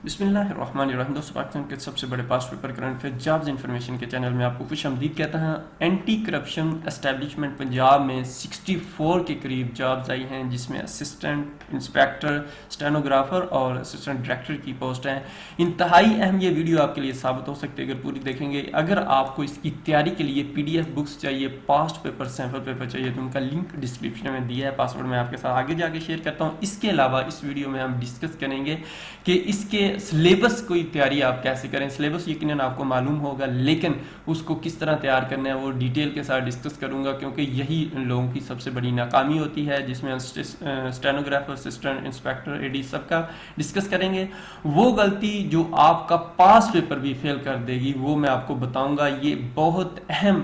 बिस्मिल्लाहिर्रहमानिर्रहीम। दोस्तों, पाकिस्तान के सबसे बड़े past paper current affair jobs information के चैनल में आपको खुश आमदीद कहता है। एंटी करप्शन एस्टेब्लिशमेंट पंजाब में 64 के करीब जॉब्स आई हैं, जिसमें असिस्टेंट इंस्पेक्टर, स्टेनोग्राफर और असिस्टेंट डायरेक्टर की पोस्ट हैं। इंतहाई अहम ये वीडियो आपके लिए साबित हो सकती है अगर पूरी देखेंगे। अगर आपको इसकी तैयारी के लिए PDF बुक्स चाहिए, पास्ट पेपर, सैम्पल पेपर चाहिए, तो उनका लिंक डिस्क्रिप्शन में दिया है। पासवर्ड मैं आपके साथ आगे जाके शेयर करता हूँ। इसके अलावा इस वीडियो में हम डिस्कस करेंगे कि इसके सिलेबस की तैयारी आप कैसे करें। सिलेबस यकीनन आपको मालूम होगा, लेकिन उसको किस तरह तैयार करना है वो डिटेल के साथ डिस्कस करूंगा, क्योंकि यही लोगों की सबसे बड़ी नाकामी होती है, जिसमें स्टेनोग्राफर, असिस्टेंट इंस्पेक्टर, AD सबका डिस्कस करेंगे। वो गलती जो आपका पास पेपर भी फेल कर देगी वो मैं आपको बताऊंगा। ये बहुत अहम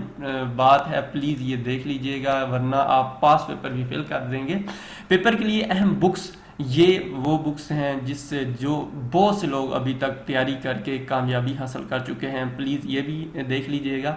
बात है, प्लीज़ ये देख लीजिएगा, वरना आप पास पेपर भी फेल कर देंगे। पेपर के लिए अहम बुक्स, ये वो बुक्स हैं जिससे जो बहुत से लोग अभी तक तैयारी करके कामयाबी हासिल कर चुके हैं। प्लीज़ ये भी देख लीजिएगा।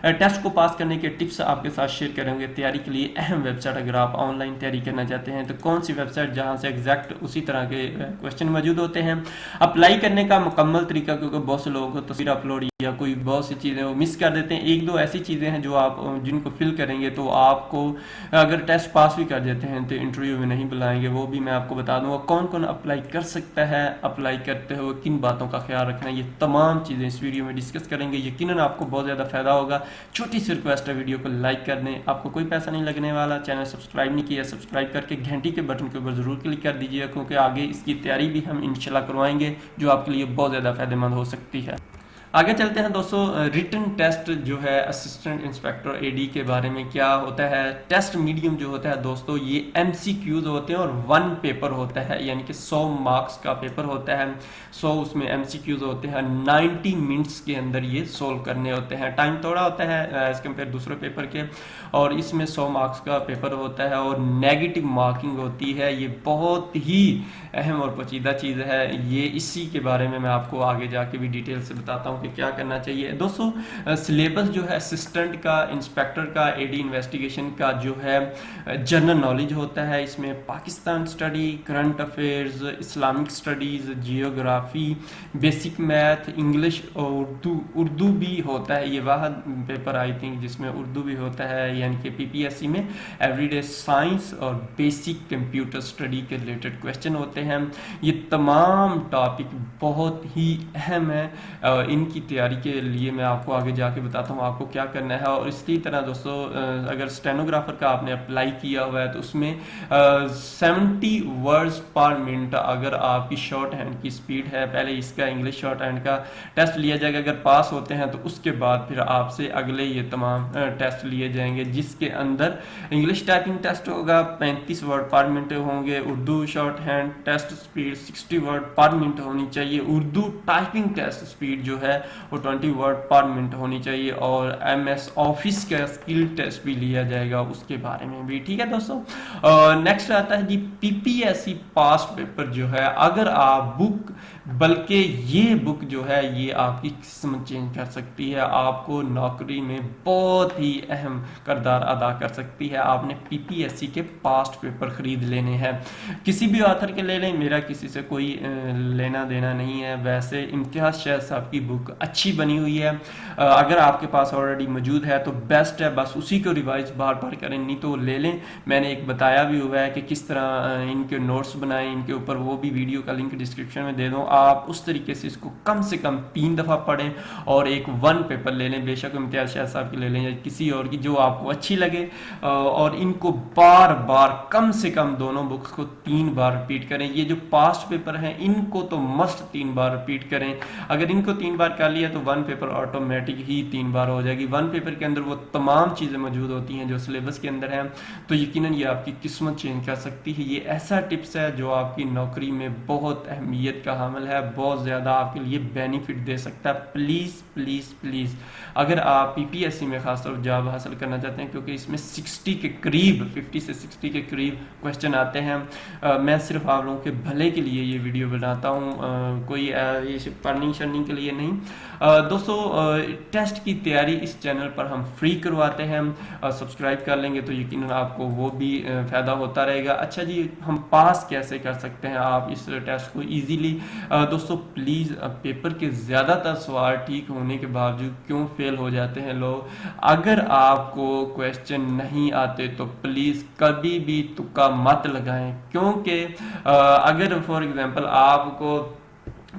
टेस्ट को पास करने के टिप्स आपके साथ शेयर करेंगे। तैयारी के लिए अहम वेबसाइट, अगर आप ऑनलाइन तैयारी करना चाहते हैं तो कौन सी वेबसाइट जहां से एग्जैक्ट उसी तरह के क्वेश्चन मौजूद होते हैं। अप्लाई करने का मुकम्मल तरीका, क्योंकि बहुत से लोग तस्वीर अपलोड या कोई बहुत सी चीज़ें वो मिस कर देते हैं। एक दो ऐसी चीज़ें हैं जो आप जिनको फिल करेंगे तो आपको अगर टेस्ट पास भी कर देते हैं तो इंटरव्यू में नहीं बुलाएंगे। वो भी मैं आपको बता दूंगा कौन कौन अप्लाई कर सकता है, अप्लाई करते हुए किन बातों का ख्याल रखना है। ये तमाम चीज़ें इस वीडियो में डिस्कस करेंगे। यकीनन आपको बहुत ज़्यादा फायदा होगा। छोटी सी रिक्वेस्ट है, वीडियो को लाइक कर दें, आपको कोई पैसा नहीं लगने वाला। चैनल सब्सक्राइब नहीं किया, सब्सक्राइब करके घंटी के बटन के ऊपर ज़रूर क्लिक कर दीजिए, क्योंकि आगे इसकी तैयारी भी हम इंशाल्लाह करवाएंगे जो आपके लिए बहुत ज़्यादा फायदेमंद हो सकती है। आगे चलते हैं दोस्तों। रिटन टेस्ट जो है असिस्टेंट इंस्पेक्टर AD के बारे में क्या होता है। टेस्ट मीडियम जो होता है दोस्तों, ये MCQs होते हैं और 1 पेपर होता है, यानी कि 100 मार्क्स का पेपर होता है। 100 उसमें MCQs होते हैं। 90 मिनट्स के अंदर ये सोल्व करने होते हैं। टाइम थोड़ा होता है एज कम्पेयर दूसरे पेपर के, और इसमें 100 मार्क्स का पेपर होता है और नेगेटिव मार्किंग होती है। ये बहुत ही अहम और पेचीदा चीज़ है। ये इसी के बारे में मैं आपको आगे जाके भी डिटेल से बताता हूँ कि क्या करना चाहिए। दोस्तों, सिलेबस जो है असिस्टेंट का, इंस्पेक्टर का, AD इन्वेस्टिगेशन का जो है जनरल नॉलेज होता है। इसमें Pakistan study, current affairs, Islamic studies, geography, basic math, English और उर्दू भी होता है। ये वाहद पेपर आई थिंक जिसमें उर्दू भी होता है, यानी कि PPSC में एवरीडे साइंस और बेसिक कंप्यूटर स्टडी के रिलेटेड क्वेश्चन होते हैं। ये तमाम टॉपिक बहुत ही अहम है। इनकी तैयारी के लिए मैं आपको आगे जाके बताता हूँ आपको क्या करना है। और इसी तरह दोस्तों, अगर स्टेनोग्राफर का आपने अप्लाई किया हुआ है तो उसमें 70 वर्ड्स पर मिनट अगर आपकी शॉर्ट हैंड की स्पीड है, पहले इसका इंग्लिश शॉर्ट हैंड का टेस्ट लिया जाएगा। अगर पास होते हैं तो उसके बाद फिर आपसे अगले ये तमाम टेस्ट लिए जाएंगे, जिसके अंदर इंग्लिश टाइपिंग टेस्ट होगा, 35 वर्ड पर मिनट होंगे। Urdu short hand test speed 60 word per minute होनी चाहिए। उर्दू टाइपिंग टेस्ट स्पीड जो है वो 20 वर्ड पर मिनट होनी चाहिए। और MS ऑफिस का स्किल टेस्ट भी लिया जाएगा, उसके बारे में भी। ठीक है दोस्तों। नेक्स्ट आता है जी PPSC पास्ट पेपर जो है। अगर आप बुक, बल्कि ये बुक जो है ये आपकी किस्मत चेंज कर सकती है, आपको नौकरी में बहुत ही अहम किरदार अदा कर सकती है। आपने PPSC के पास्ट पेपर खरीद लेने हैं, किसी भी ऑथर के ले लें, मेरा किसी से कोई लेना देना नहीं है। वैसे इम्तियाज शहद साहब की बुक अच्छी बनी हुई है, अगर आपके पास ऑलरेडी मौजूद है तो बेस्ट है, बस उसी को रिवाइज बार बार करें, नहीं तो ले लें। मैंने एक बताया भी हुआ है कि किस तरह इनके नोट्स बनाएं इनके ऊपर, वो भी वीडियो का लिंक डिस्क्रिप्शन में दे दूँ। आप उस तरीके से इसको कम से कम 3 दफ़ा पढ़ें और एक 1 पेपर ले लें, बेशक इम्तियाज शहद साहब की ले लें या किसी और की जो आपको अच्छी लगे। और इनको बार बार कम से कम दोनों बुक्स को 3 बार रिपीट करें। ये जो पास्ट पेपर हैं इनको तो मस्ट 3 बार रिपीट करें। अगर इनको 3 बार कर लिया तो 1 पेपर ऑटोमेटिक ही 3 बार हो जाएगी। 1 पेपर के अंदर वो तमाम चीज़ें मौजूद होती हैं जो सिलेबस के अंदर हैं, तो यकीनन ये आपकी किस्मत चेंज कर सकती है। ये ऐसा टिप्स है जो आपकी नौकरी में बहुत अहमियत का हामिल है, बहुत ज़्यादा आपके लिए बेनिफिट दे सकता है। प्लीज़ प्लीज़ प्लीज़, अगर आप PPSC में खासतौर पर जॉब हासिल करना चाहते हैं, क्योंकि इसमें 60 के करीब, 50 से 60 के करीब क्वेश्चन आते हैं। मैं सिर्फ आप लोगों के भले के लिए ये वीडियो बनाता हूँ, कोई ये पढ़नी शढ़नी के लिए नहीं। दोस्तों टेस्ट की तैयारी इस चैनल पर हम फ्री करवाते हैं, सब्सक्राइब कर लेंगे तो यकीनन आपको वो भी फ़ायदा होता रहेगा। अच्छा जी, हम पास कैसे कर सकते हैं आप इस टेस्ट को ईजीली? दोस्तों प्लीज़, पेपर के ज़्यादातर सवाल ठीक होने के बावजूद क्यों फेल हो जाते हैं लोग? अगर आपको क्वेश्चन नहीं आते तो प्लीज़ कभी भी तुक्का मत लगाएं, क्योंकि अगर फॉर एग्जांपल आपको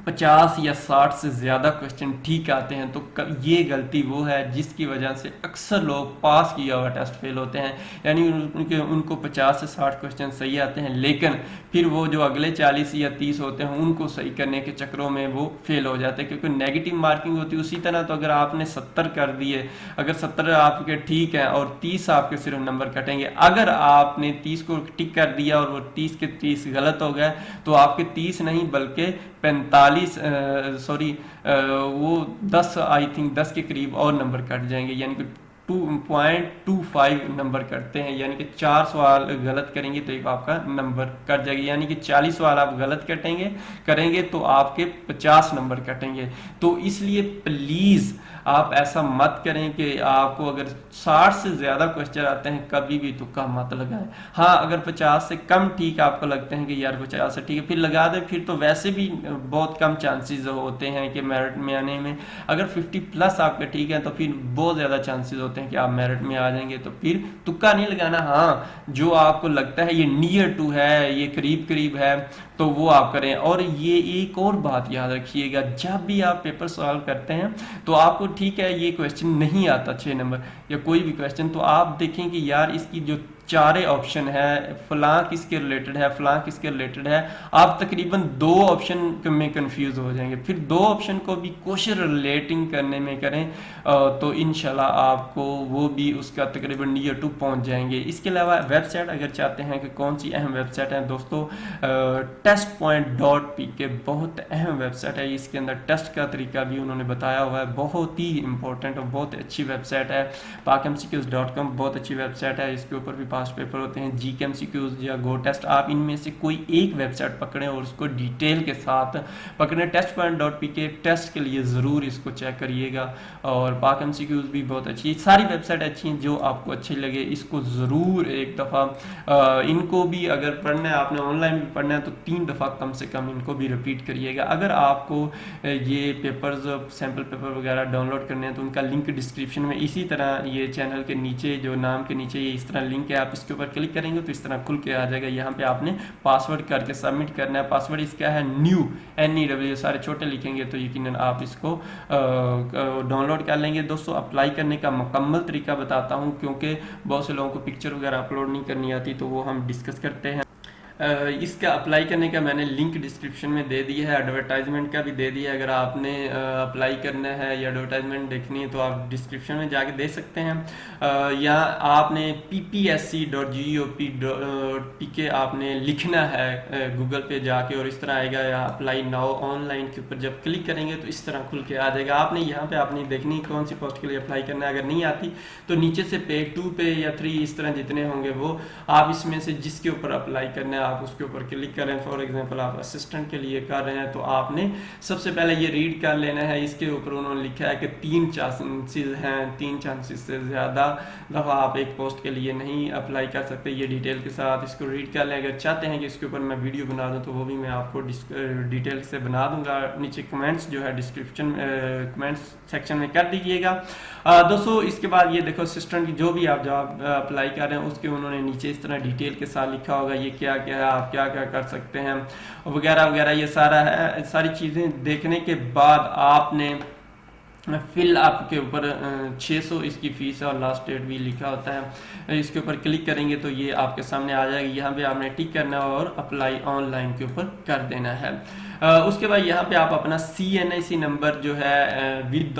50 या 60 से ज़्यादा क्वेश्चन ठीक आते हैं तो ये गलती वो है जिसकी वजह से अक्सर लोग पास किया हुआ टेस्ट फेल होते हैं। यानी उनको 50 से 60 क्वेश्चन सही आते हैं, लेकिन फिर वो जो अगले 40 या 30 होते हैं उनको सही करने के चक्करों में वो फेल हो जाते हैं, क्योंकि नेगेटिव मार्किंग होती है। उसी तरह तो अगर आपने 70 कर दिए, अगर 70 आपके ठीक है और 30 आपके सिर्फ नंबर कटेंगे। अगर आपने 30 को टिक कर दिया और वो 30 के 30 गलत हो गए तो आपके 30 नहीं बल्कि 45 वो 10 आई थिंक 10 के करीब और नंबर कट जाएंगे, यानी कि 2.25 नंबर कटते हैं। यानी कि 4 सवाल गलत करेंगे तो एक आपका नंबर कट जाएगा, यानी कि 40 सवाल आप गलत करेंगे तो आपके 50 नंबर कटेंगे। तो इसलिए प्लीज़ आप ऐसा मत करें कि आपको अगर 60 से ज़्यादा क्वेश्चन आते हैं कभी भी तुक्का मत लगाएं। हाँ, अगर 50 से कम ठीक आपको लगते हैं कि यार 50 से ठीक है, फिर लगा दें, फिर तो वैसे भी बहुत कम चांसेस होते हैं कि मेरिट में आने में। अगर 50 प्लस आपके ठीक है तो फिर बहुत ज़्यादा चांसेस होते हैं कि आप मेरिट में आ जाएंगे, तो फिर तुक्का नहीं लगाना। हाँ, जो आपको लगता है ये नियर टू है, ये करीब करीब है, तो वो आप करें। और ये एक और बात याद रखिएगा, जब भी आप पेपर सॉल्व करते हैं तो आपको ठीक है ये क्वेश्चन नहीं आता 6 नंबर या कोई भी क्वेश्चन, तो आप देखें कि यार इसकी जो चारे ऑप्शन है, फलां किसके रिलेटेड है, फलां किसके रिलेटेड है, आप तकरीबन 2 ऑप्शन में कंफ्यूज हो जाएंगे। फिर 2 ऑप्शन को भी क्वेश्चन रिलेटिंग करने में करें तो इंशाल्लाह आपको वो भी उसका तकरीबन नियर टू पहुंच जाएंगे। इसके अलावा वेबसाइट अगर चाहते हैं कि कौन सी अहम वेबसाइट है दोस्तों, testpoint.pk बहुत अहम वेबसाइट है। इसके अंदर टेस्ट का तरीका भी उन्होंने बताया हुआ है, बहुत ही इंपॉर्टेंट और बहुत अच्छी वेबसाइट है। pakmcqs.com बहुत अच्छी वेबसाइट है, इसके ऊपर भी पास्ट पेपर होते हैं। GKMCQs या गो टेस्ट, आप इनमें से कोई एक वेबसाइट पकड़ें और उसको डिटेल के साथ पकड़ें। testpoint.pk टेस्ट के लिए ज़रूर इसको चेक करिएगा। और pakmcqs भी बहुत अच्छी, सारी वेबसाइट अच्छी हैं, जो आपको अच्छी लगे इसको ज़रूर एक दफ़ा इनको भी अगर पढ़ना है, आपने ऑनलाइन भी पढ़ना है तो 3 दफ़ा कम से कम इनको भी रिपीट करिएगा। अगर आपको ये पेपर्स सैम्पल पेपर वगैरह डाउनलोड करने हैं तो उनका लिंक डिस्क्रिप्शन में, इसी तरह ये चैनल के नीचे जो नाम के नीचे ये इस तरह लिंक है, आप इसके ऊपर क्लिक करेंगे तो इस तरह खुल के आ जाएगा। यहाँ पे आपने पासवर्ड करके सबमिट करना है। पासवर्ड इसका है न्यू, NEW, सारे छोटे लिखेंगे तो यकीनन आप इसको डाउनलोड कर लेंगे। दोस्तों अप्लाई करने का मुकम्मल तरीका बताता हूँ, क्योंकि बहुत से लोगों को पिक्चर वगैरह अपलोड नहीं करनी आती, तो वो हम डिस्कस करते हैं। इसका अप्लाई करने का मैंने लिंक डिस्क्रिप्शन में दे दिया है, एडवर्टाइजमेंट का भी दे दिया है। अगर आपने अप्लाई करना है या एडवर्टाइजमेंट देखनी है तो आप डिस्क्रिप्शन में जाके दे सकते हैं। या आपने ppsc.gop.pk आपने लिखना है गूगल पे जाके, और इस तरह आएगा या अप्लाई नाउ ऑनलाइन के ऊपर जब क्लिक करेंगे तो इस तरह खुल के आ जाएगा। आपने यहाँ पे आपने देखनी कौन सी पोस्ट के लिए अप्लाई करना है। अगर नहीं आती तो नीचे से पे 2 पे या 3 इस तरह जितने होंगे वो आप इसमें से जिसके ऊपर अप्लाई करना है आप उसके ऊपर क्लिक करें। फॉर एग्जांपल आप असिस्टेंट के लिए कर रहे हैं तो आपने सबसे पहले ये रीड कर लेना है। इसके ऊपर उन्होंने लिखा है कि 3 चांसेस हैं, 3 चांसेस से ज़्यादा दफ़ा आप एक पोस्ट के लिए नहीं अप्लाई कर सकते। ये डिटेल के साथ इसको रीड कर लें। अगर चाहते हैं कि इसके ऊपर मैं वीडियो बना दूं तो वो भी मैं आपको डिटेल से बना दूंगा। नीचे कमेंट्स जो है डिस्क्रिप्शन कमेंट्स सेक्शन में कर दीजिएगा। दोस्तों इसके बाद ये देखो असिस्टेंट की जो भी आप जॉब अप्लाई कर रहे हैं उसके उन्होंने नीचे इस तरह डिटेल के साथ लिखा होगा, ये क्या क्या है, आप क्या क्या कर सकते हैं वगैरह वगैरह, ये सारा है। सारी चीज़ें देखने के बाद आपने फिल आपके ऊपर 600 इसकी फ़ीस है और लास्ट डेट भी लिखा होता है। इसके ऊपर क्लिक करेंगे तो ये आपके सामने आ जाएगी। यहाँ पे आपने टिक करना है और अप्लाई ऑनलाइन के ऊपर कर देना है। उसके बाद यहाँ पे आप अपना CNIC नंबर जो है विद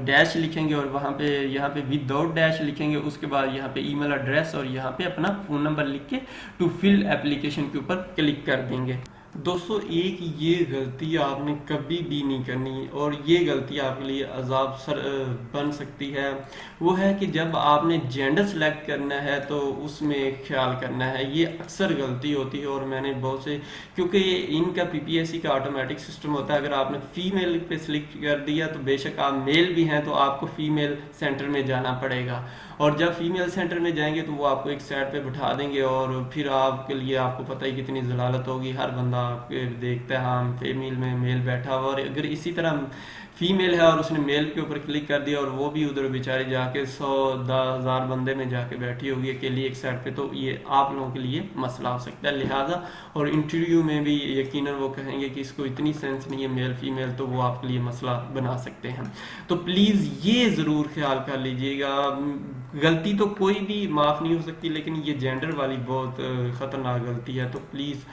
डैश लिखेंगे और वहाँ पे यहाँ पे विदाउट डैश लिखेंगे। उसके बाद यहाँ पे ईमेल एड्रेस और यहाँ पे अपना फ़ोन नंबर लिख के टू फिल एप्लीकेशन के ऊपर क्लिक कर देंगे। दोस्तों एक ये गलती आपने कभी भी नहीं करनी, और ये गलती आपके लिए अजाब बन सकती है। वो है कि जब आपने जेंडर सेलेक्ट करना है तो उसमें ख्याल करना है। ये अक्सर गलती होती है, और मैंने बहुत से, क्योंकि ये इनका पीपीएससी का ऑटोमेटिक सिस्टम होता है। अगर आपने फीमेल पे सिलेक्ट कर दिया तो बेशक आप मेल भी हैं तो आपको फीमेल सेंटर में जाना पड़ेगा, और जब फीमेल सेंटर में जाएंगे तो वो आपको एक साइड पे बिठा देंगे, और फिर आपके लिए, आपको पता ही कितनी जलालत होगी। हर बंदा आपके देखता है हाँ फीमेल में मेल बैठा हुआ, और अगर इसी तरह फीमेल है और उसने मेल के ऊपर क्लिक कर दिया और वो भी उधर बेचारे जाके 100-10,000 बंदे में जाके बैठी होगी अकेली एक साइड पे, तो ये आप लोगों के लिए मसला हो सकता है। लिहाजा और इंटरव्यू में भी यकीनन वो कहेंगे कि इसको इतनी सेंस नहीं है मेल फीमेल, तो वो आपके लिए मसला बना सकते हैं। तो प्लीज़ ये ज़रूर ख्याल कर लीजिएगा। गलती तो कोई भी माफ़ नहीं हो सकती, लेकिन ये जेंडर वाली बहुत ख़तरनाक गलती है, तो प्लीज़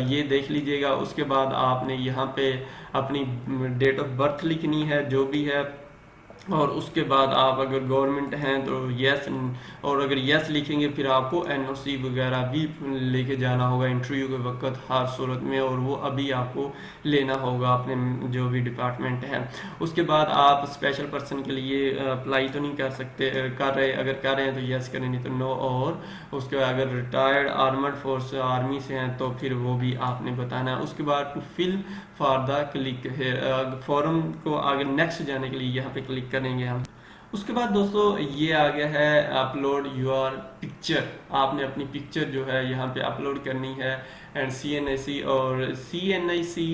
ये देख लीजिएगा। उसके बाद आपने यहाँ पे अपनी डेट ऑफ बर्थ लिखनी है जो भी है, और उसके बाद आप अगर गवर्नमेंट हैं तो यस, और अगर यस लिखेंगे फिर आपको एनओसी वगैरह भी लेके जाना होगा इंटरव्यू के वक्त हर सूरत में, और वो अभी आपको लेना होगा अपने जो भी डिपार्टमेंट है। उसके बाद आप स्पेशल पर्सन के लिए अप्लाई तो नहीं कर सकते, कर रहे, अगर कर रहे हैं तो यस करें, नहीं तो नो। और उसके बाद अगर रिटायर्ड आर्मड फोर्स आर्मी से हैं तो फिर वो भी आपने बताना है। उसके बाद to fill for the click form को आगे नेक्स्ट जाने के लिए यहाँ पे क्लिक करेंगे हम। उसके बाद दोस्तों ये आ गया है अपलोड योर पिक्चर। आपने अपनी पिक्चर जो है यहाँ पे अपलोड करनी है। एंड CNIC और CNIC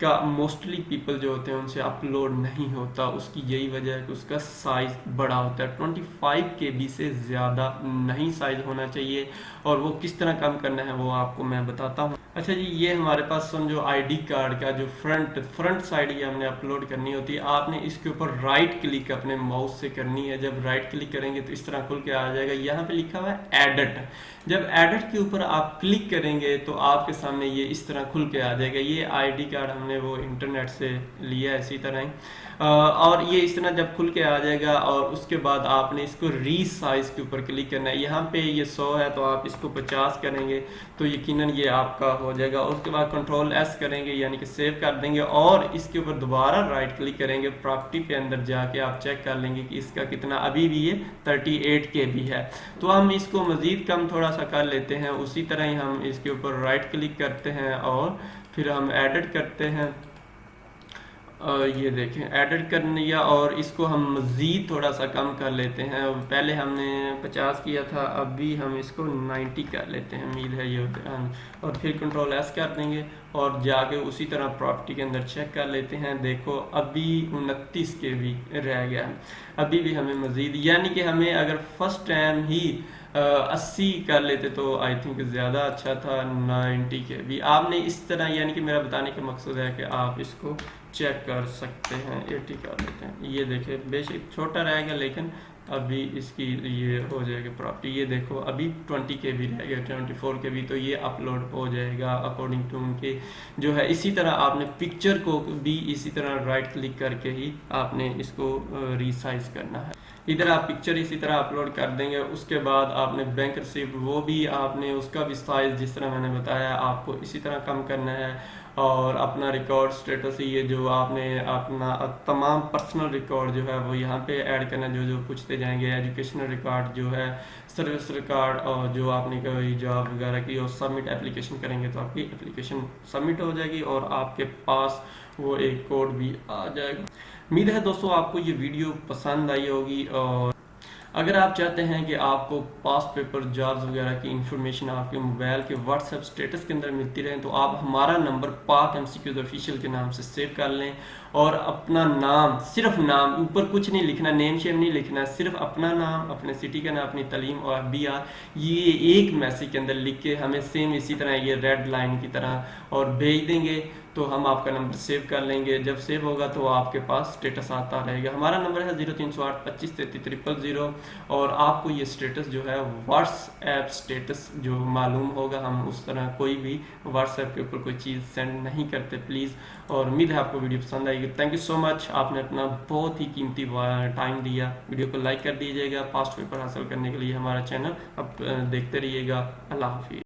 का मोस्टली पीपल जो होते हैं उनसे अपलोड नहीं होता। उसकी यही वजह है कि उसका साइज़ बड़ा होता है, 25 KB से ज़्यादा नहीं साइज़ होना चाहिए। और वो किस तरह कम करना है वो आपको मैं बताता हूँ। अच्छा जी, ये हमारे पास समझो ID कार्ड का जो फ्रंट साइड ये हमने अपलोड करनी होती है। आपने इसके ऊपर राइट क्लिक अपने माउस से करनी है। जब राइट क्लिक करेंगे तो इस तरह खुल के आ जाएगा, यहाँ पे लिखा हुआ है एडिट। जब एडिट के ऊपर आप क्लिक करेंगे तो आपके सामने ये इस तरह खुल के आ जाएगा। ये ID कार्ड हमने वो इंटरनेट से लिया है इसी तरह ही, और ये इस तरह जब खुल के आ जाएगा। और उसके बाद आपने इसको रीसाइज के ऊपर क्लिक करना है। यहाँ पे ये 100 है तो आप इसको 50 करेंगे तो यकीनन ये आपका हो जाएगा। उसके बाद कंट्रोल S करेंगे यानी कि सेव कर देंगे, और इसके ऊपर दोबारा राइट क्लिक करेंगे। प्रॉपर्टी पे अंदर जाके आप चेक कर लेंगे कि इसका कितना, अभी भी ये 38 KB है। तो हम इसको मज़ीद कम थोड़ा सा कर लेते हैं। उसी तरह ही हम इसके ऊपर राइट क्लिक करते हैं और फिर हम एडिट करते हैं। ये देखें एडिट कर लिया, और इसको हम मज़ीद थोड़ा सा कम कर लेते हैं। पहले हमने 50 किया था, अभी हम इसको 90 कर लेते हैं, उम्मीद है ये और फिर कंट्रोल S कर देंगे और जाके उसी तरह प्रॉपर्टी के अंदर चेक कर लेते हैं। देखो अभी 29 KB रह गया है, अभी भी हमें मज़ीद, यानी कि हमें अगर फर्स्ट टाइम ही 80 कर लेते तो आई थिंक ज़्यादा अच्छा था। 90 KB आपने इस तरह, यानी कि मेरा बताने का मकसद है कि आप इसको चेक कर सकते हैं। 80 कर लेते हैं, ये देखें बेशक छोटा रहेगा लेकिन अभी इसकी ये हो जाएगी प्रॉपर्टी। ये देखो अभी 20 KB रह गया, 24 KB, तो ये अपलोड हो जाएगा अकॉर्डिंग टू उनके जो है। इसी तरह आपने पिक्चर को भी इसी तरह राइट क्लिक करके ही आपने इसको रीसाइज करना है। इधर आप पिक्चर इसी तरह अपलोड कर देंगे। उसके बाद आपने बैंक रिसिप्ट, वो भी आपने उसका भी साइज जिस तरह मैंने बताया आपको इसी तरह कम करना है। और अपना रिकॉर्ड स्टेटस, ये जो आपने अपना तमाम पर्सनल रिकॉर्ड जो है वो यहाँ पे ऐड करना, जो जो पूछते जाएंगे। एजुकेशनल रिकॉर्ड जो है, सर्विस रिकॉर्ड, और जो आपने कोई जॉब वगैरह की, और सबमिट एप्लीकेशन करेंगे तो आपकी एप्लीकेशन सबमिट हो जाएगी और आपके पास वो एक कोड भी आ जाएगा। उम्मीद है दोस्तों आपको ये वीडियो पसंद आई होगी, और अगर आप चाहते हैं कि आपको पास पेपर जॉब्स वगैरह की इंफॉर्मेशन आपके मोबाइल के व्हाट्सएप स्टेटस के अंदर मिलती रहे तो आप हमारा नंबर पाक MCQs ऑफिशियल के नाम से सेव कर लें, और अपना नाम, सिर्फ नाम, ऊपर कुछ नहीं लिखना, नेम शेम नहीं लिखना, सिर्फ अपना नाम, अपने सिटी का नाम, अपनी तालीम और BR, ये एक मैसेज के अंदर लिख के हमें सेम इसी तरह ये रेड लाइन की तरह और भेज देंगे तो हम आपका नंबर सेव कर लेंगे। जब सेव होगा तो आपके पास स्टेटस आता रहेगा। हमारा नंबर है 0308 25 33 000, और आपको ये स्टेटस जो है व्हाट्सएप स्टेटस जो मालूम होगा, हम उस तरह कोई भी व्हाट्सएप के ऊपर कोई चीज़ सेंड नहीं करते प्लीज़। और उम्मीद है आपको वीडियो पसंद आएगी। थैंक यू सो मच, आपने अपना बहुत ही कीमती टाइम दिया। वीडियो को लाइक कर दीजिएगा। पास्ट पेपर हासिल करने के लिए हमारा चैनल अब देखते रहिएगा। अल्लाह हाफिज़।